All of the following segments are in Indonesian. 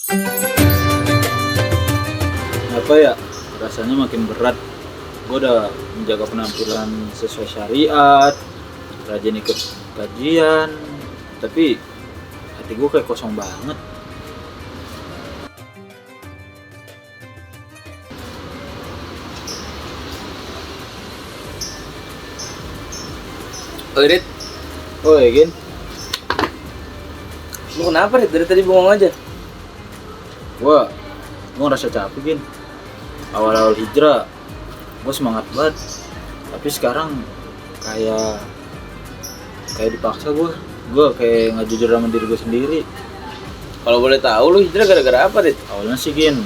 Apa ya, rasanya makin berat. Gue udah menjaga penampilan sesuai syariat, rajin ikut kajian, tapi hati gue kayak kosong banget. Rit, Oh ya Gin, lu kenapa Rit? Dari tadi bengong aja. gue ngerasa capek Gin. Awal-awal hijrah gue semangat banget, tapi sekarang kayak dipaksa gue kayak nggak jujur sama diri gue sendiri. Kalau boleh tahu lu hijrah gara-gara apa Rit? Awalnya sih Gin,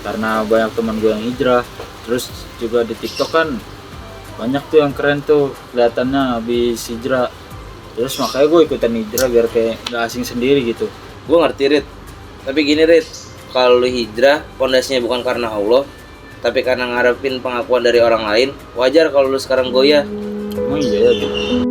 karena banyak teman gue yang hijrah, terus juga di TikTok kan banyak tuh yang keren tuh kelihatannya habis hijrah, terus makanya gue ikutan hijrah biar kayak nggak asing sendiri gitu. Gue ngerti Rit, tapi gini Rit, kalau lu hijrah pondasinya bukan karena Allah, tapi karena ngarepin pengakuan dari orang lain, wajar kalau lu sekarang goyah. Emang iya ya Gin?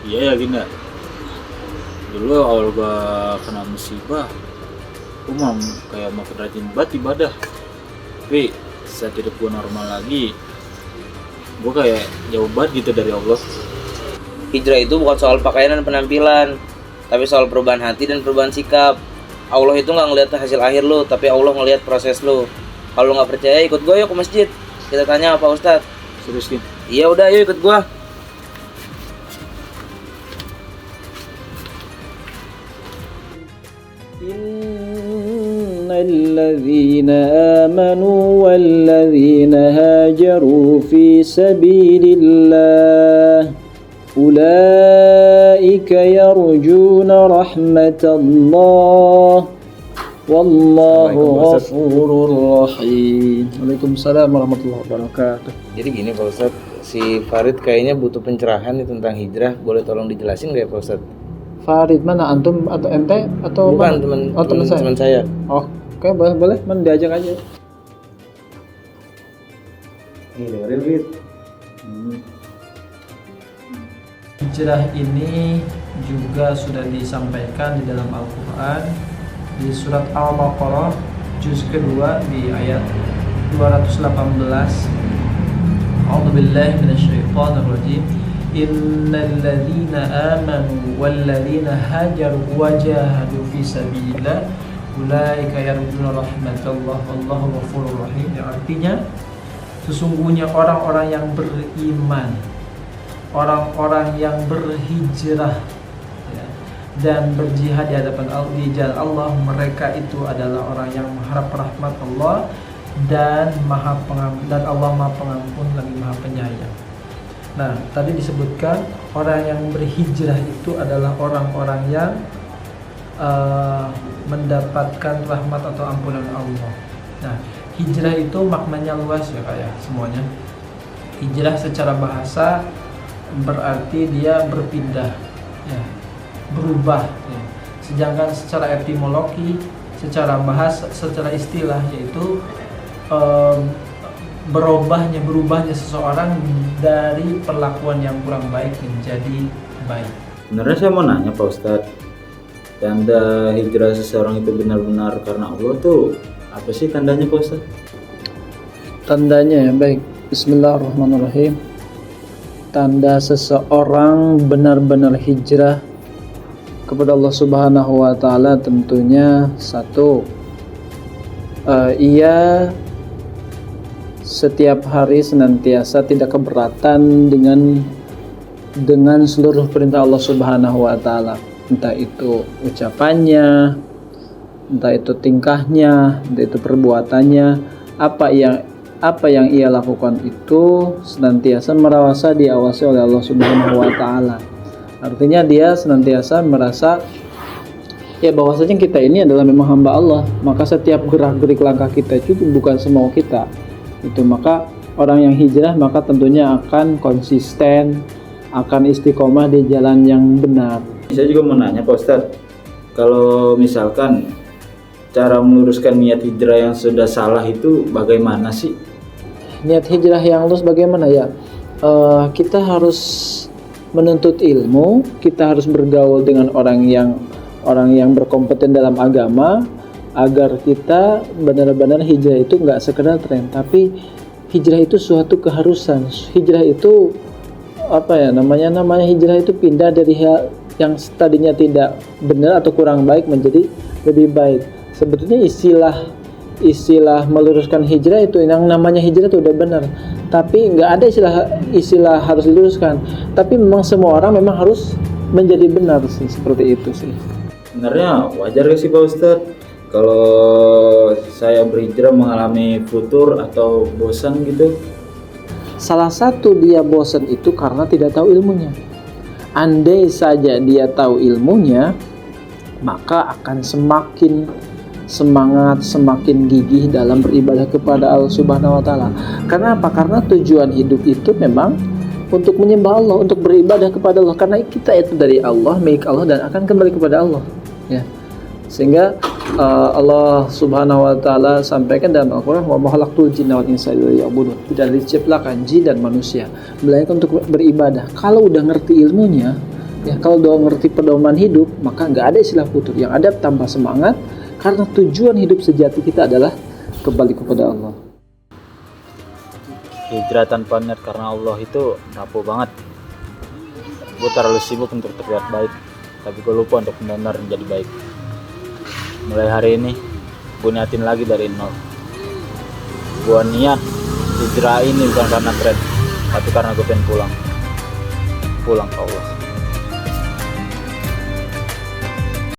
Iya ya Gin ya. Dulu awal gue kena musibah, gue mah kayak makin rajin banget ibadah. Tapi saat hidup gue normal lagi, gue kayak jauh banget gitu dari Allah. Hijrah itu bukan soal pakaian dan penampilan, tapi soal perubahan hati dan perubahan sikap. Allah itu nggak ngelihat hasil akhir lu, tapi Allah ngelihat proses lu. Kalau lu nggak percaya, ikut gue yuk ke masjid. Kita tanya apa Ustadz. Serius Gin? Iya udah, yuk ikut gue. إن الذين آمنوا والذين هاجروا في سبيل الله أولئك يرجون رحمة الله والله غفور رحيم. Waalaikumsalam warahmatullahi wabarakatuh. Jadi gini Pak Ustadz, si Farid kayaknya butuh pencerahan nih tentang hijrah. Boleh tolong dijelasin nggak ya Pak Ustadz? Farid mana, antum atau ente atau Bukan, mana? teman saya. Oh, oke, boleh, mana diajak aja. Nih dengerin Rid. Hijrah ini juga sudah disampaikan di dalam Al-Quran di surat Al-Baqarah juz kedua di ayat 218. A'udzubillahi minasyaitonirrajim. Innal ladzina amanu wal ladzina hajaru wa jahadu fi sabilillah ulaika yarjuna rahmatallah wallahu ghafurur rahim. Artinya sesungguhnya orang-orang yang beriman, orang-orang yang berhijrah ya, dan berjihad di hadapan Allah, di jalan Allah, mereka itu adalah orang yang mengharap rahmat Allah dan Allah Maha Pengampun lagi Maha Penyayang. Nah, tadi disebutkan orang yang berhijrah itu adalah orang-orang yang mendapatkan rahmat atau ampunan Allah. Nah, hijrah itu maknanya luas ya kayak semuanya. Hijrah secara bahasa berarti dia berpindah, ya, berubah. Ya. Sedangkan secara etimologi, secara bahasa, secara istilah yaitu berubahnya seseorang dari perlakuan yang kurang baik menjadi baik. Sebenarnya saya mau nanya Pak Ustadz, tanda hijrah seseorang itu benar-benar karena Allah tuh apa sih tandanya Pak Ustadz? Tandanya ya, baik. Bismillahirrahmanirrahim. Tanda seseorang benar-benar hijrah kepada Allah Subhanahu wa taala tentunya satu, ia setiap hari senantiasa tidak keberatan dengan seluruh perintah Allah Subhanahu wa taala, entah itu ucapannya, entah itu tingkahnya, entah itu perbuatannya, apa yang ia lakukan itu senantiasa merasa diawasi oleh Allah Subhanahu wa taala. Artinya dia senantiasa merasa Ya bahwasanya kita ini adalah memang hamba Allah, maka setiap gerak-gerik langkah kita itu bukan semau kita. Itu maka orang yang hijrah maka tentunya akan konsisten, akan istiqomah di jalan yang benar. Saya juga mau nanya Pak Ustadz, kalau misalkan cara meluruskan niat hijrah yang sudah salah itu bagaimana sih? Niat hijrah yang lurus bagaimana ya? Kita harus menuntut ilmu, kita harus bergaul dengan orang yang berkompeten dalam agama, agar kita benar-benar hijrah itu nggak sekedar tren, tapi hijrah itu suatu keharusan. Hijrah itu apa ya namanya hijrah itu pindah dari hal yang tadinya tidak benar atau kurang baik menjadi lebih baik. Sebetulnya istilah meluruskan hijrah itu, yang namanya hijrah itu udah benar, tapi nggak ada istilah harus diluruskan. Tapi memang semua orang memang harus menjadi benar sih, seperti itu sih. Sebenarnya wajar gak sih Pak Ustadz kalau saya berhijrah mengalami futur atau bosan gitu? Salah satu dia bosan itu karena tidak tahu ilmunya. Andai saja dia tahu ilmunya, maka akan semakin semangat, semakin gigih dalam beribadah kepada Allah Subhanahu wa taala. Karena apa? Karena tujuan hidup itu memang untuk menyembah Allah, untuk beribadah kepada Allah. Karena kita itu dari Allah, milik Allah, dan akan kembali kepada Allah. Ya. Sehingga Allah Subhanahu wa taala sampaikan dalam Al-Qur'an, wa ma khalaqtul jinna wal insa illa liya'budun. Tidak diciptakan jin dan manusia melainkan untuk beribadah. Kalau udah ngerti ilmunya, ya, kalau udah ngerti pedoman hidup, maka nggak ada istilah putus. Yang ada tambah semangat, karena tujuan hidup sejati kita adalah kembali kepada Allah. Hijrah tanpa niat karena Allah itu rapuh banget. Gue terlalu sibuk untuk terlihat baik, tapi gue lupa untuk benar-benar menjadi baik. Mulai hari ini gue niatin lagi dari nol. Gue niat hijrah ini bukan karena tren, tapi karena gue pengen pulang ke Allah.